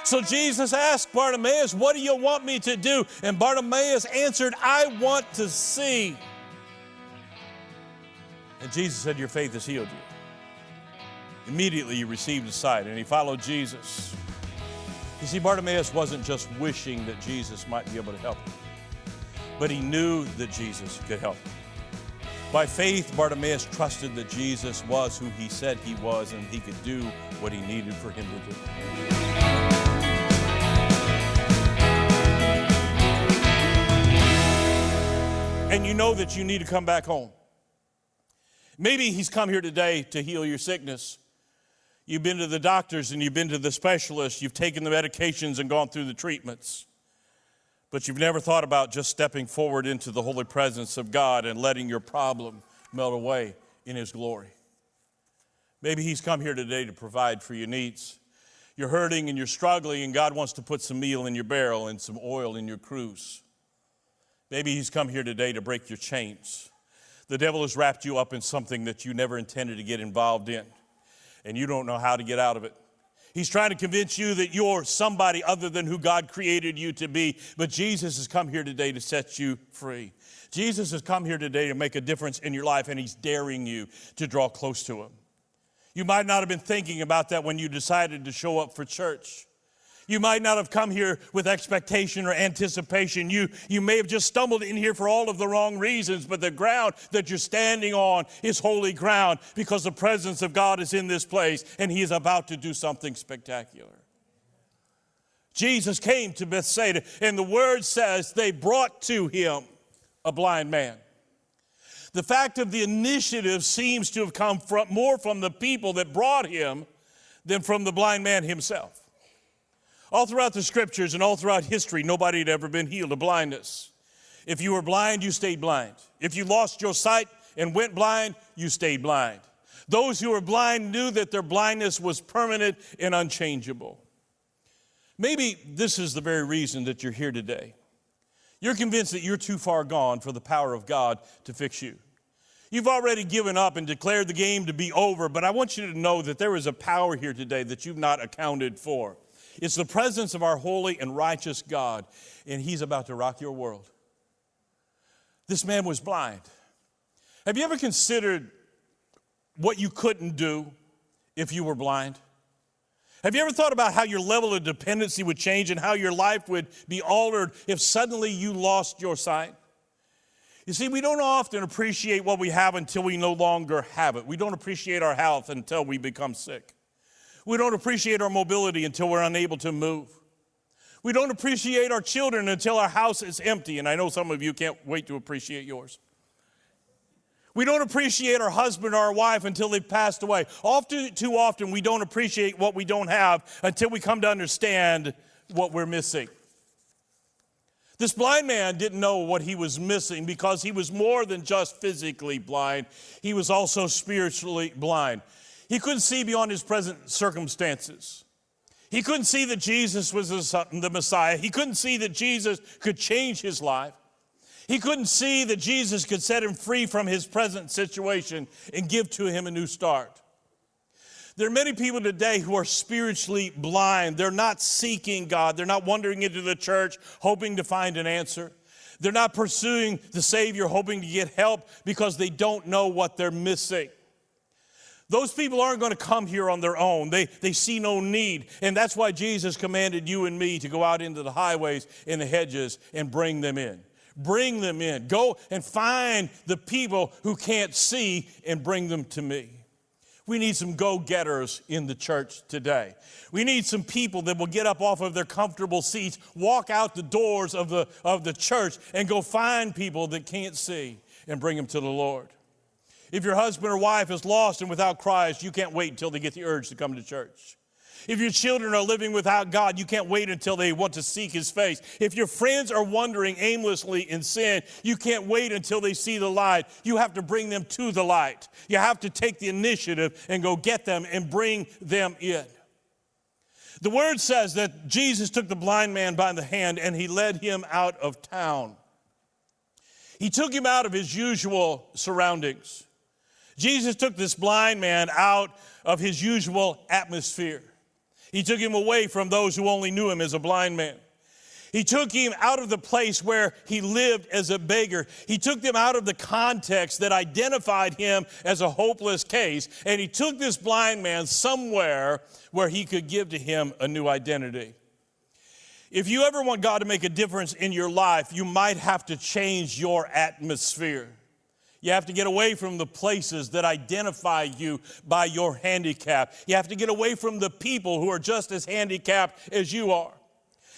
So Jesus asked Bartimaeus, what do you want me to do? And Bartimaeus answered, I want to see. And Jesus said, your faith has healed you. Immediately he received his sight and he followed Jesus. You see, Bartimaeus wasn't just wishing that Jesus might be able to help him, but he knew that Jesus could help him. By faith, Bartimaeus trusted that Jesus was who he said he was and he could do what he needed for him to do. And you know that you need to come back home. Maybe he's come here today to heal your sickness. You've been to the doctors and you've been to the specialists. You've taken the medications and gone through the treatments. But you've never thought about just stepping forward into the holy presence of God and letting your problem melt away in his glory. Maybe he's come here today to provide for your needs. You're hurting and you're struggling and God wants to put some meal in your barrel and some oil in your cruse. Maybe he's come here today to break your chains. The devil has wrapped you up in something that you never intended to get involved in, and you don't know how to get out of it. He's trying to convince you that you're somebody other than who God created you to be, but Jesus has come here today to set you free. Jesus has come here today to make a difference in your life, and he's daring you to draw close to him. You might not have been thinking about that when you decided to show up for church. You might not have come here with expectation or anticipation. You may have just stumbled in here for all of the wrong reasons, but the ground that you're standing on is holy ground because the presence of God is in this place and he is about to do something spectacular. Jesus came to Bethsaida and the word says they brought to him a blind man. The fact of the initiative seems to have come more from the people that brought him than from the blind man himself. All throughout the scriptures and all throughout history, nobody had ever been healed of blindness. If you were blind, you stayed blind. If you lost your sight and went blind, you stayed blind. Those who were blind knew that their blindness was permanent and unchangeable. Maybe this is the very reason that you're here today. You're convinced that you're too far gone for the power of God to fix you. You've already given up and declared the game to be over, but I want you to know that there is a power here today that you've not accounted for. It's the presence of our holy and righteous God, and he's about to rock your world. This man was blind. Have you ever considered what you couldn't do if you were blind? Have you ever thought about how your level of dependency would change and how your life would be altered if suddenly you lost your sight? You see, we don't often appreciate what we have until we no longer have it. We don't appreciate our health until we become sick. We don't appreciate our mobility until we're unable to move. We don't appreciate our children until our house is empty, and I know some of you can't wait to appreciate yours. We don't appreciate our husband or our wife until they've passed away. Too often, we don't appreciate what we don't have until we come to understand what we're missing. This blind man didn't know what he was missing because he was more than just physically blind. He was also spiritually blind. He couldn't see beyond his present circumstances. He couldn't see that Jesus was the Messiah. He couldn't see that Jesus could change his life. He couldn't see that Jesus could set him free from his present situation and give to him a new start. There are many people today who are spiritually blind. They're not seeking God. They're not wandering into the church hoping to find an answer. They're not pursuing the Savior hoping to get help because they don't know what they're missing. Those people aren't going to come here on their own. They see no need. And that's why Jesus commanded you and me to go out into the highways and the hedges and bring them in. Bring them in. Go and find the people who can't see and bring them to me. We need some go-getters in the church today. We need some people that will get up off of their comfortable seats, walk out the doors of the church, and go find people that can't see and bring them to the Lord. If your husband or wife is lost and without Christ, you can't wait until they get the urge to come to church. If your children are living without God, you can't wait until they want to seek his face. If your friends are wandering aimlessly in sin, you can't wait until they see the light. You have to bring them to the light. You have to take the initiative and go get them and bring them in. The word says that Jesus took the blind man by the hand and he led him out of town. He took him out of his usual surroundings. Jesus took this blind man out of his usual atmosphere. He took him away from those who only knew him as a blind man. He took him out of the place where he lived as a beggar. He took them out of the context that identified him as a hopeless case. And he took this blind man somewhere where he could give to him a new identity. If you ever want God to make a difference in your life, you might have to change your atmosphere. You have to get away from the places that identify you by your handicap. You have to get away from the people who are just as handicapped as you are.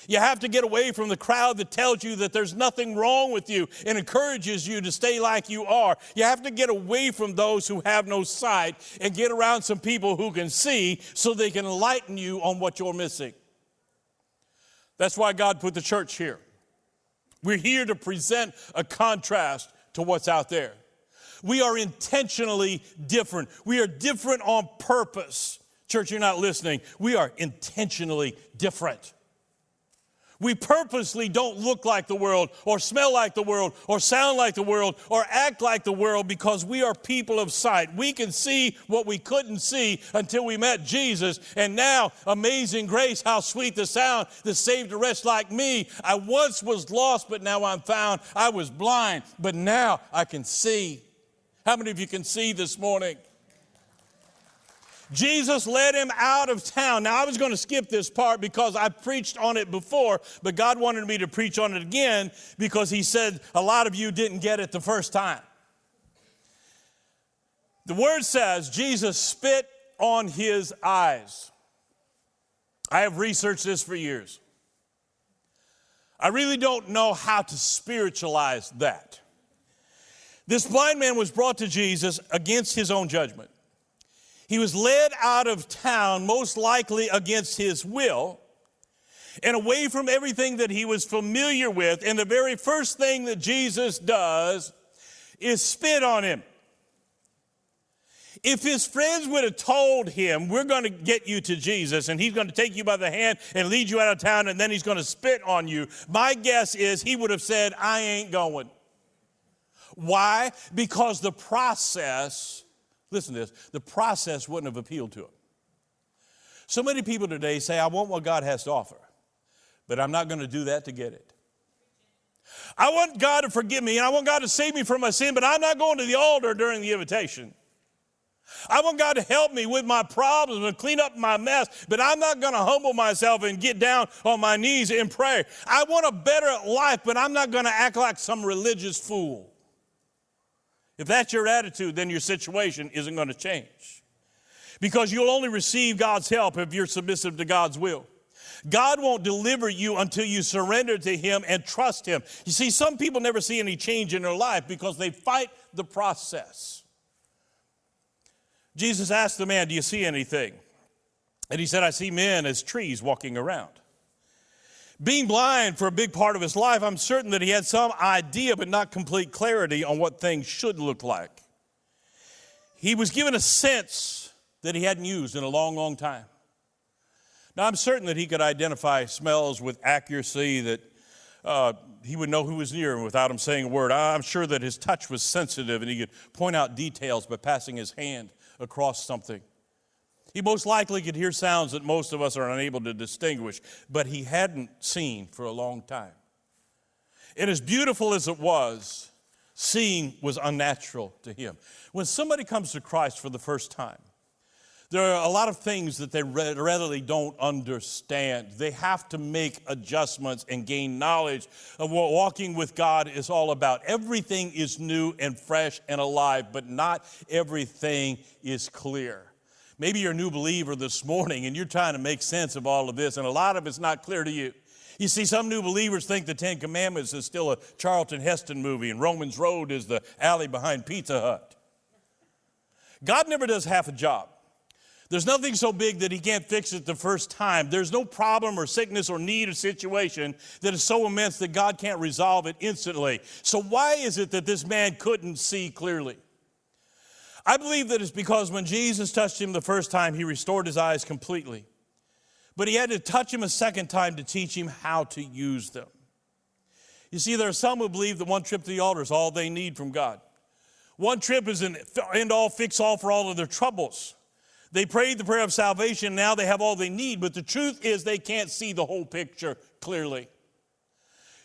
You have to get away from the crowd that tells you that there's nothing wrong with you and encourages you to stay like you are. You have to get away from those who have no sight and get around some people who can see so they can enlighten you on what you're missing. That's why God put the church here. We're here to present a contrast to what's out there. We are intentionally different. We are different on purpose. Church, you're not listening. We are intentionally different. We purposely don't look like the world or smell like the world or sound like the world or act like the world because we are people of sight. We can see what we couldn't see until we met Jesus. And now, amazing grace, how sweet the sound that saved a wretch like me. I once was lost, but now I'm found. I was blind, but now I can see. How many of you can see this morning? Jesus led him out of town. Now, I was going to skip this part because I preached on it before, but God wanted me to preach on it again because he said a lot of you didn't get it the first time. The word says Jesus spit on his eyes. I have researched this for years. I really don't know how to spiritualize that. This blind man was brought to Jesus against his own judgment. He was led out of town, most likely against his will, and away from everything that he was familiar with. And the very first thing that Jesus does is spit on him. If his friends would have told him, we're going to get you to Jesus, and he's going to take you by the hand and lead you out of town, and then he's going to spit on you, my guess is he would have said, I ain't going. Why? Because the process... Listen to this, the process wouldn't have appealed to him. So many people today say, I want what God has to offer, but I'm not going to do that to get it. I want God to forgive me, and I want God to save me from my sin, but I'm not going to the altar during the invitation. I want God to help me with my problems and clean up my mess, but I'm not going to humble myself and get down on my knees in prayer. I want a better life, but I'm not going to act like some religious fool. If that's your attitude, then your situation isn't going to change. Because you'll only receive God's help if you're submissive to God's will. God won't deliver you until you surrender to him and trust him. You see, some people never see any change in their life because they fight the process. Jesus asked the man, do you see anything? And he said, I see men as trees walking around. Being blind for a big part of his life, I'm certain that he had some idea but not complete clarity on what things should look like. He was given a sense that he hadn't used in a long, long time. Now, I'm certain that he could identify smells with accuracy, that he would know who was near him without him saying a word. I'm sure that his touch was sensitive and he could point out details by passing his hand across something. He most likely could hear sounds that most of us are unable to distinguish, but he hadn't seen for a long time. And as beautiful as it was, seeing was unnatural to him. When somebody comes to Christ for the first time, there are a lot of things that they readily don't understand. They have to make adjustments and gain knowledge of what walking with God is all about. Everything is new and fresh and alive, but not everything is clear. Maybe you're a new believer this morning and you're trying to make sense of all of this, and a lot of it's not clear to you. You see, some new believers think the Ten Commandments is still a Charlton Heston movie and Romans Road is the alley behind Pizza Hut. God never does half a job. There's nothing so big that he can't fix it the first time. There's no problem or sickness or need or situation that is so immense that God can't resolve it instantly. So why is it that this man couldn't see clearly? I believe that it's because when Jesus touched him the first time, he restored his eyes completely. But he had to touch him a second time to teach him how to use them. You see, there are some who believe that one trip to the altar is all they need from God. One trip is an end-all, fix-all for all of their troubles. They prayed the prayer of salvation. Now they have all they need. But the truth is they can't see the whole picture clearly.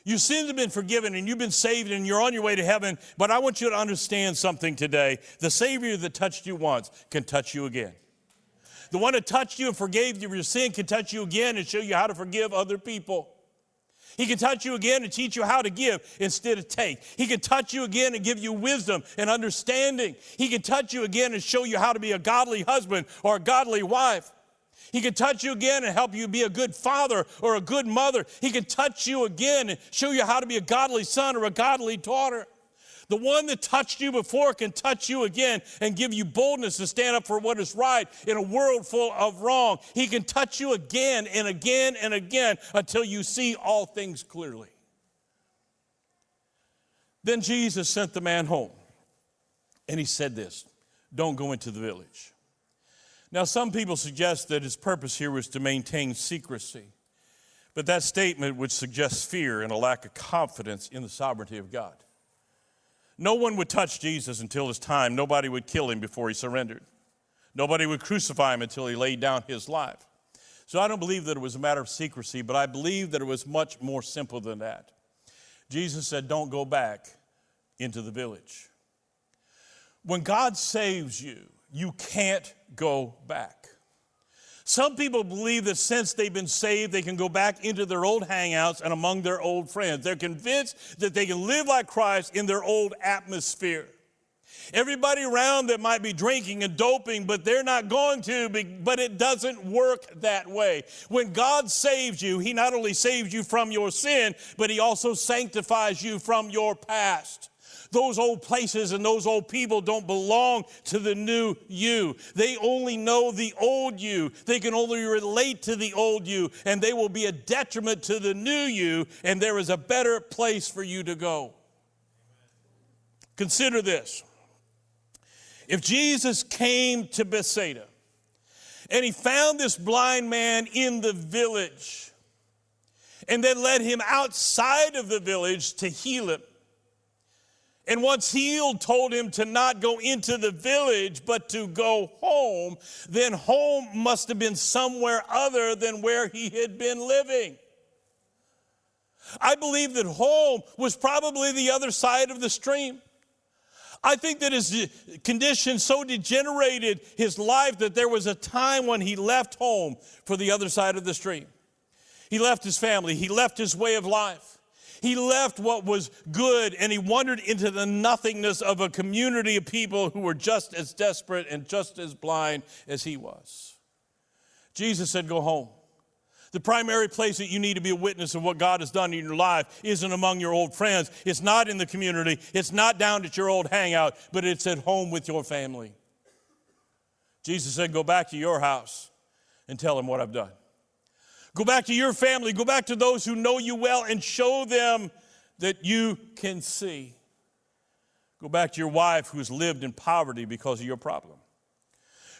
Your sins have been forgiven and you've been saved and you're on your way to heaven. But I want you to understand something today. The Savior that touched you once can touch you again. The one that touched you and forgave you of your sin can touch you again and show you how to forgive other people. He can touch you again and teach you how to give instead of take. He can touch you again and give you wisdom and understanding. He can touch you again and show you how to be a godly husband or a godly wife. He can touch you again and help you be a good father or a good mother. He can touch you again and show you how to be a godly son or a godly daughter. The one that touched you before can touch you again and give you boldness to stand up for what is right in a world full of wrong. He can touch you again and again and again until you see all things clearly. Then Jesus sent the man home, and he said this, don't go into the village. Now, some people suggest that his purpose here was to maintain secrecy, but that statement would suggest fear and a lack of confidence in the sovereignty of God. No one would touch Jesus until his time. Nobody would kill him before he surrendered. Nobody would crucify him until he laid down his life. So I don't believe that it was a matter of secrecy, but I believe that it was much more simple than that. Jesus said, don't go back into the village. When God saves you, you can't go back. Some people believe that since they've been saved, they can go back into their old hangouts and among their old friends. They're convinced that they can live like Christ in their old atmosphere. Everybody around that might be drinking and doping, but they're not going to, but it doesn't work that way. When God saves you, he not only saves you from your sin, but he also sanctifies you from your past. Those old places and those old people don't belong to the new you. They only know the old you. They can only relate to the old you, and they will be a detriment to the new you, and there is a better place for you to go. Consider this. If Jesus came to Bethsaida and he found this blind man in the village and then led him outside of the village to heal him, and once healed, told him to not go into the village, but to go home, then home must have been somewhere other than where he had been living. I believe that home was probably the other side of the stream. I think that his condition so degenerated his life that there was a time when he left home for the other side of the stream. He left his family. He left his way of life. He left what was good, and he wandered into the nothingness of a community of people who were just as desperate and just as blind as he was. Jesus said, go home. The primary place that you need to be a witness of what God has done in your life isn't among your old friends. It's not in the community. It's not down at your old hangout, but it's at home with your family. Jesus said, go back to your house and tell them what I've done. Go back to your family. Go back to those who know you well and show them that you can see. Go back to your wife who's lived in poverty because of your problem.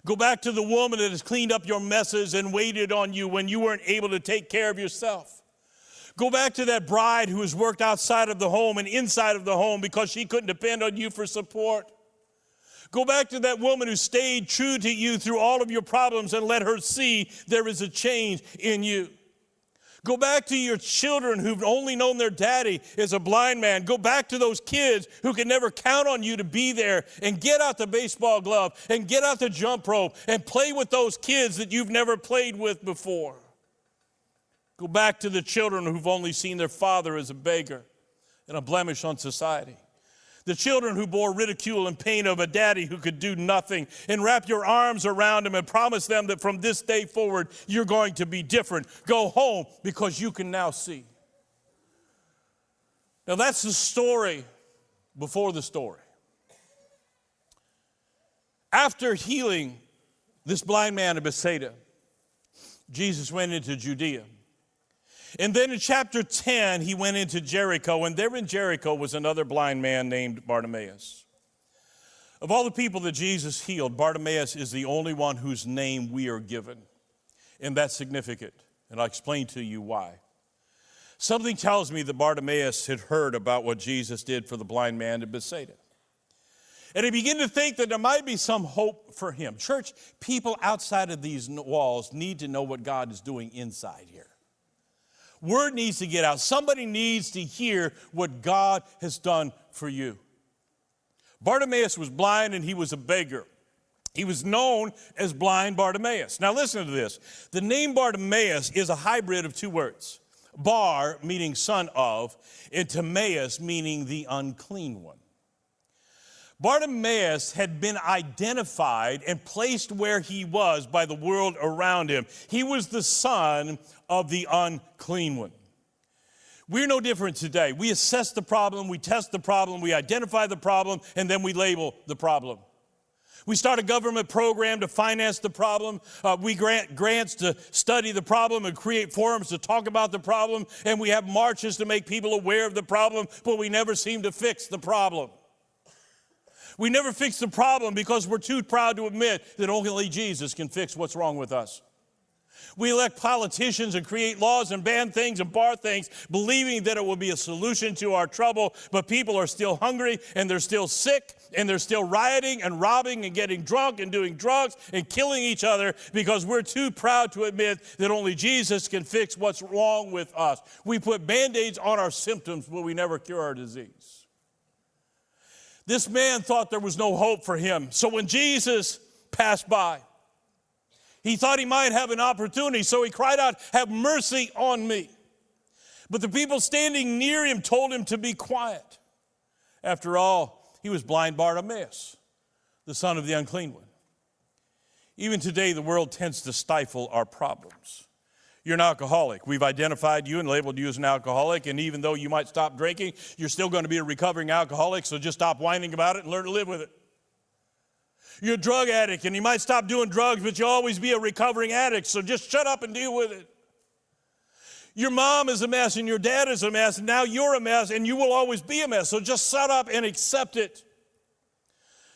Go back to the woman that has cleaned up your messes and waited on you when you weren't able to take care of yourself. Go back to that bride who has worked outside of the home and inside of the home because she couldn't depend on you for support. Go back to that woman who stayed true to you through all of your problems and let her see there is a change in you. Go back to your children who've only known their daddy as a blind man. Go back to those kids who can never count on you to be there, and get out the baseball glove and get out the jump rope and play with those kids that you've never played with before. Go back to the children who've only seen their father as a beggar and a blemish on society. The children who bore ridicule and pain of a daddy who could do nothing, and wrap your arms around them and promise them that from this day forward, you're going to be different. Go home because you can now see. Now that's the story before the story. After healing this blind man of Bethsaida, Jesus went into Judea. And then in chapter 10, he went into Jericho, and there in Jericho was another blind man named Bartimaeus. Of all the people that Jesus healed, Bartimaeus is the only one whose name we are given. And that's significant, and I'll explain to you why. Something tells me that Bartimaeus had heard about what Jesus did for the blind man at Bethsaida. And he began to think that there might be some hope for him. Church, people outside of these walls need to know what God is doing inside here. Word needs to get out. Somebody needs to hear what God has done for you. Bartimaeus was blind and he was a beggar. He was known as blind Bartimaeus. Now listen to this. The name Bartimaeus is a hybrid of two words. Bar, meaning son of, and Timaeus, meaning the unclean one. Bartimaeus had been identified and placed where he was by the world around him. He was the son of the unclean one. We're no different today. We assess the problem, we test the problem, we identify the problem, and then we label the problem. We start a government program to finance the problem. We grant grants to study the problem and create forums to talk about the problem. And we have marches to make people aware of the problem, but we never seem to fix the problem. We never fix the problem because we're too proud to admit that only Jesus can fix what's wrong with us. We elect politicians and create laws and ban things and bar things, believing that it will be a solution to our trouble, but people are still hungry and they're still sick and they're still rioting and robbing and getting drunk and doing drugs and killing each other because we're too proud to admit that only Jesus can fix what's wrong with us. We put Band-Aids on our symptoms, but we never cure our disease. This man thought there was no hope for him. So when Jesus passed by, he thought he might have an opportunity. So he cried out, "Have mercy on me." But the people standing near him told him to be quiet. After all, he was blind Bartimaeus, the son of the unclean one. Even today, the world tends to stifle our problems. You're an alcoholic. We've identified you and labeled you as an alcoholic, and even though you might stop drinking, you're still going to be a recovering alcoholic, so just stop whining about it and learn to live with it. You're a drug addict, and you might stop doing drugs, but you'll always be a recovering addict, so just shut up and deal with it. Your mom is a mess, and your dad is a mess, and now you're a mess, and you will always be a mess, so just shut up and accept it.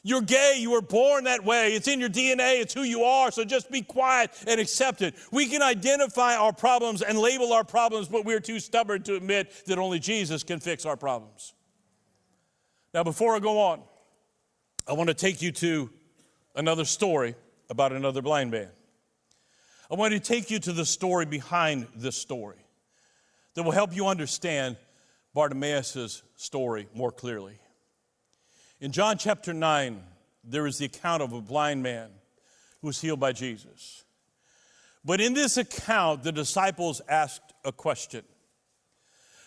You're gay, you were born that way, it's in your DNA, it's who you are, so just be quiet and accept it. We can identify our problems and label our problems, but we're too stubborn to admit that only Jesus can fix our problems. Now, before I go on, I want to take you to another story about another blind man. I want to take you to the story behind this story that will help you understand Bartimaeus' story more clearly. In John chapter 9, there is the account of a blind man who was healed by Jesus. But in this account, the disciples asked a question.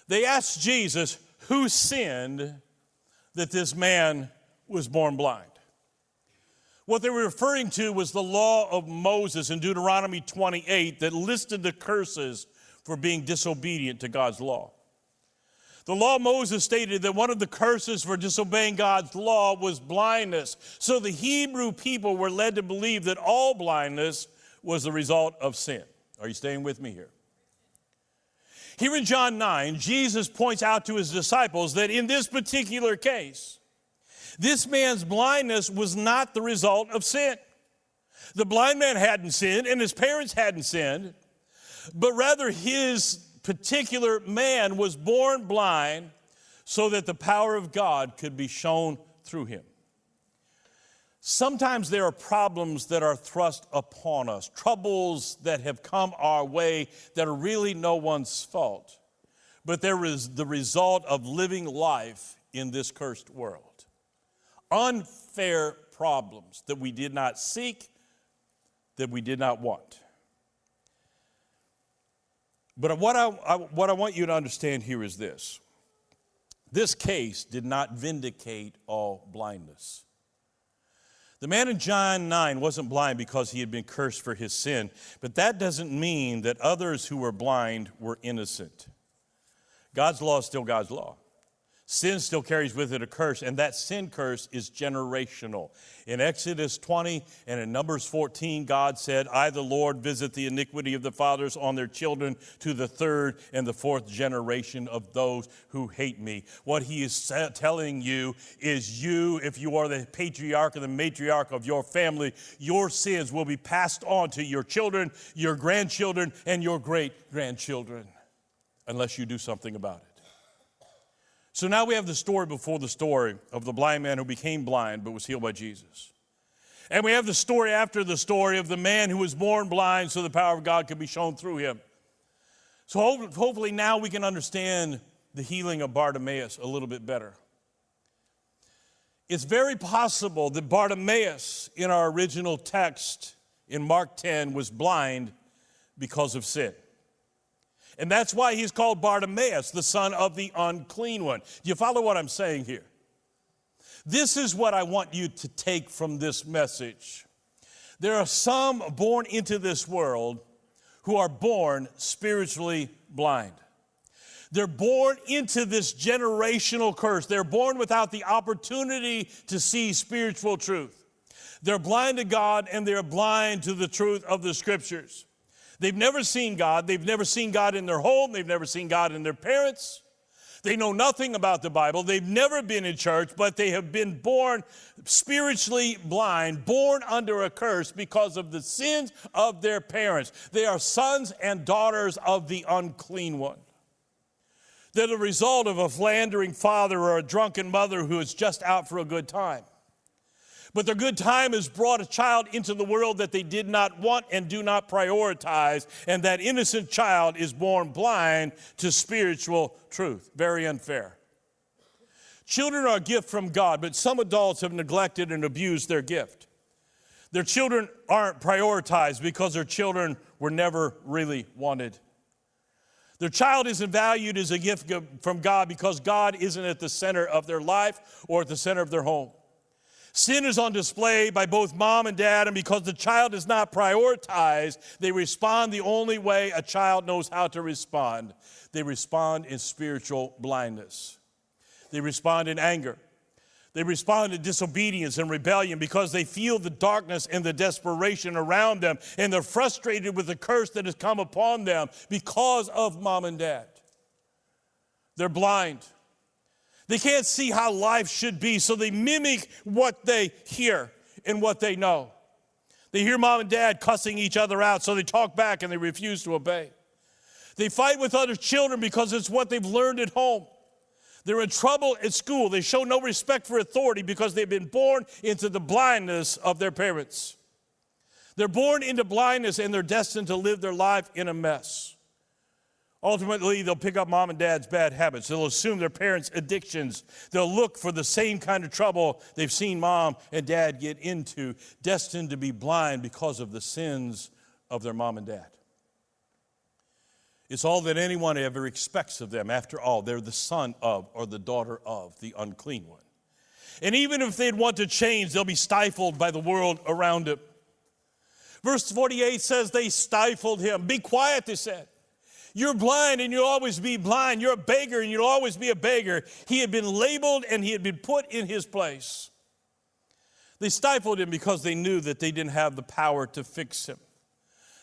They asked Jesus, who sinned that this man was born blind? What they were referring to was the law of Moses in Deuteronomy 28 that listed the curses for being disobedient to God's law. The law of Moses stated that one of the curses for disobeying God's law was blindness. So the Hebrew people were led to believe that all blindness was the result of sin. Are you staying with me here? Here in John 9, Jesus points out to his disciples that in this particular case, this man's blindness was not the result of sin. The blind man hadn't sinned and his parents hadn't sinned, but rather his particular man was born blind so that the power of God could be shown through him. Sometimes there are problems that are thrust upon us, troubles that have come our way that are really no one's fault, but there is the result of living life in this cursed world. Unfair problems that we did not seek, that we did not want. But what I want you to understand here is this. This case did not vindicate all blindness. The man in John 9 wasn't blind because he had been cursed for his sin, but that doesn't mean that others who were blind were innocent. God's law is still God's law. Sin still carries with it a curse, and that sin curse is generational. In Exodus 20 and in Numbers 14, God said, I, the Lord, visit the iniquity of the fathers on their children to the third and the fourth generation of those who hate me. What he is telling you is you, if you are the patriarch or the matriarch of your family, your sins will be passed on to your children, your grandchildren, and your great-grandchildren, unless you do something about it. So now we have the story before the story of the blind man who became blind but was healed by Jesus. And we have the story after the story of the man who was born blind so the power of God could be shown through him. So hopefully now we can understand the healing of Bartimaeus a little bit better. It's very possible that Bartimaeus in our original text in Mark 10 was blind because of sin. And that's why he's called Bartimaeus, the son of the unclean one. Do you follow what I'm saying here? This is what I want you to take from this message. There are some born into this world who are born spiritually blind. They're born into this generational curse. They're born without the opportunity to see spiritual truth. They're blind to God and they're blind to the truth of the Scriptures. They've never seen God. They've never seen God in their home. They've never seen God in their parents. They know nothing about the Bible. They've never been in church, but they have been born spiritually blind, born under a curse because of the sins of their parents. They are sons and daughters of the unclean one. They're the result of a philandering father or a drunken mother who is just out for a good time. But their good time has brought a child into the world that they did not want and do not prioritize, and that innocent child is born blind to spiritual truth. Very unfair. Children are a gift from God, but some adults have neglected and abused their gift. Their children aren't prioritized because their children were never really wanted. Their child isn't valued as a gift from God because God isn't at the center of their life or at the center of their home. Sin is on display by both mom and dad, and because the child is not prioritized, they respond the only way a child knows how to respond. They respond in spiritual blindness. They respond in anger. They respond in disobedience and rebellion because they feel the darkness and the desperation around them, and they're frustrated with the curse that has come upon them because of mom and dad. They're blind. They can't see how life should be, so they mimic what they hear and what they know. They hear mom and dad cussing each other out, so they talk back and they refuse to obey. They fight with other children because it's what they've learned at home. They're in trouble at school. They show no respect for authority because they've been born into the blindness of their parents. They're born into blindness and they're destined to live their life in a mess. Ultimately, they'll pick up mom and dad's bad habits. They'll assume their parents' addictions. They'll look for the same kind of trouble they've seen mom and dad get into, destined to be blind because of the sins of their mom and dad. It's all that anyone ever expects of them. After all, they're the son of or the daughter of the unclean one. And even if they'd want to change, they'll be stifled by the world around them. Verse 48 says they stifled him. Be quiet, they said. You're blind and you'll always be blind. You're a beggar and you'll always be a beggar. He had been labeled and he had been put in his place. They stifled him because they knew that they didn't have the power to fix him.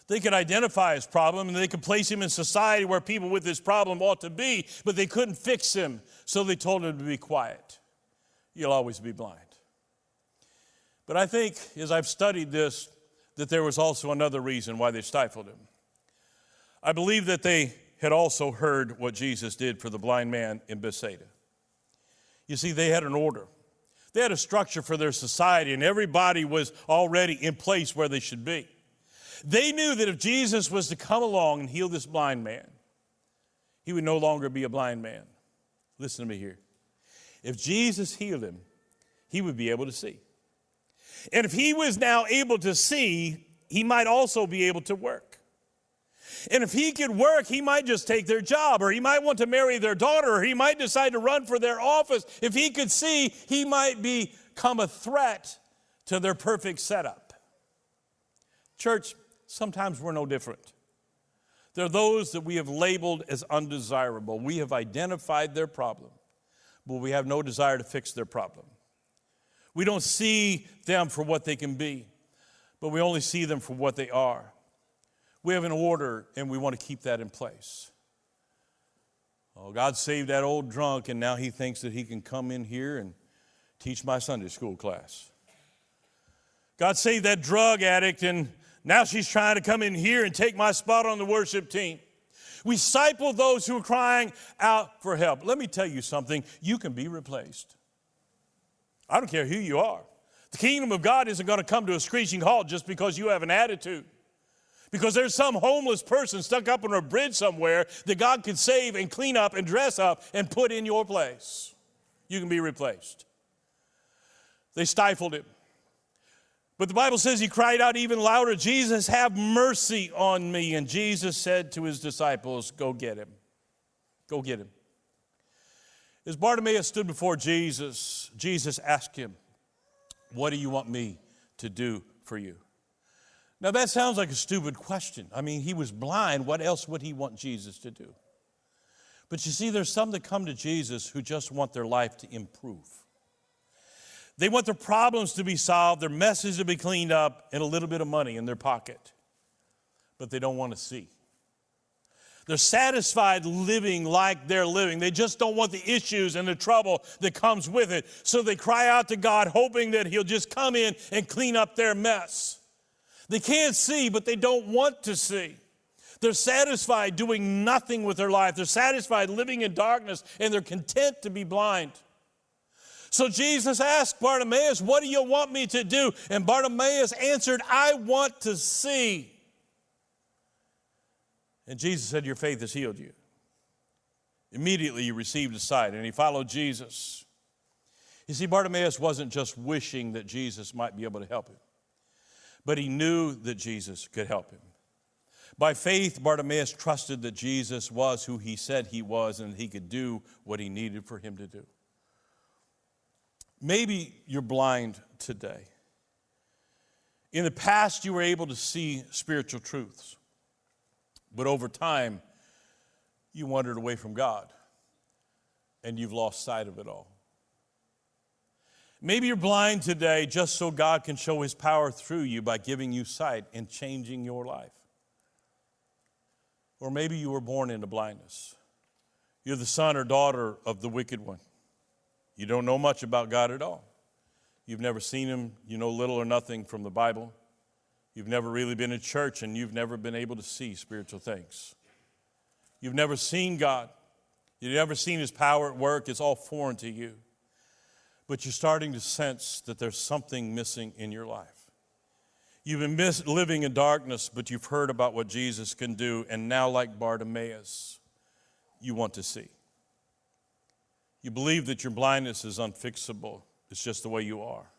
They could identify his problem and they could place him in society where people with this problem ought to be, but they couldn't fix him, so they told him to be quiet. You'll always be blind. But I think, as I've studied this, that there was also another reason why they stifled him. I believe that they had also heard what Jesus did for the blind man in Bethsaida. You see, they had an order. They had a structure for their society, and everybody was already in place where they should be. They knew that if Jesus was to come along and heal this blind man, he would no longer be a blind man. Listen to me here. If Jesus healed him, he would be able to see. And if he was now able to see, he might also be able to work. And if he could work, he might just take their job, or he might want to marry their daughter, or he might decide to run for their office. If he could see, he might become a threat to their perfect setup. Church, sometimes we're no different. There are those that we have labeled as undesirable. We have identified their problem, but we have no desire to fix their problem. We don't see them for what they can be, but we only see them for what they are. We have an order, and we want to keep that in place. Oh, God saved that old drunk, and now he thinks that he can come in here and teach my Sunday school class. God saved that drug addict, and now she's trying to come in here and take my spot on the worship team. We disciple those who are crying out for help. Let me tell you something. You can be replaced. I don't care who you are. The kingdom of God isn't going to come to a screeching halt just because you have an attitude. Because there's some homeless person stuck up on a bridge somewhere that God could save and clean up and dress up and put in your place. You can be replaced. They stifled him. But the Bible says he cried out even louder, Jesus, have mercy on me. And Jesus said to his disciples, go get him. Go get him. As Bartimaeus stood before Jesus, Jesus asked him, what do you want me to do for you? Now that sounds like a stupid question. I mean, he was blind. What else would he want Jesus to do? But you see, there's some that come to Jesus who just want their life to improve. They want their problems to be solved, their messes to be cleaned up, and a little bit of money in their pocket. But they don't want to see. They're satisfied living like they're living. They just don't want the issues and the trouble that comes with it. So they cry out to God, hoping that he'll just come in and clean up their mess. They can't see, but they don't want to see. They're satisfied doing nothing with their life. They're satisfied living in darkness, and they're content to be blind. So Jesus asked Bartimaeus, what do you want me to do? And Bartimaeus answered, I want to see. And Jesus said, your faith has healed you. Immediately he received his sight, and he followed Jesus. You see, Bartimaeus wasn't just wishing that Jesus might be able to help him, but he knew that Jesus could help him. By faith, Bartimaeus trusted that Jesus was who he said he was, and he could do what he needed for him to do. Maybe you're blind today. In the past, you were able to see spiritual truths. But over time, you wandered away from God, and you've lost sight of it all. Maybe you're blind today just so God can show his power through you by giving you sight and changing your life. Or maybe you were born into blindness. You're the son or daughter of the wicked one. You don't know much about God at all. You've never seen him. You know little or nothing from the Bible. You've never really been in church, and you've never been able to see spiritual things. You've never seen God. You've never seen his power at work. It's all foreign to you. But you're starting to sense that there's something missing in your life. You've been living in darkness, but you've heard about what Jesus can do, and now, like Bartimaeus, you want to see. You believe that your blindness is unfixable. It's just the way you are.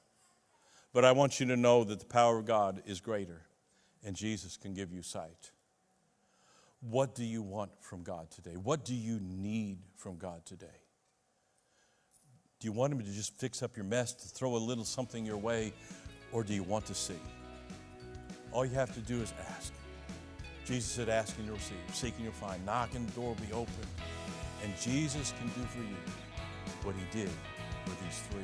But I want you to know that the power of God is greater, and Jesus can give you sight. What do you want from God today? What do you need from God today? Do you want him to just fix up your mess, to throw a little something your way, or do you want to see? All you have to do is ask. Jesus said, ask and you'll receive, seek and you'll find, knock and the door will be open. And Jesus can do for you what he did for these three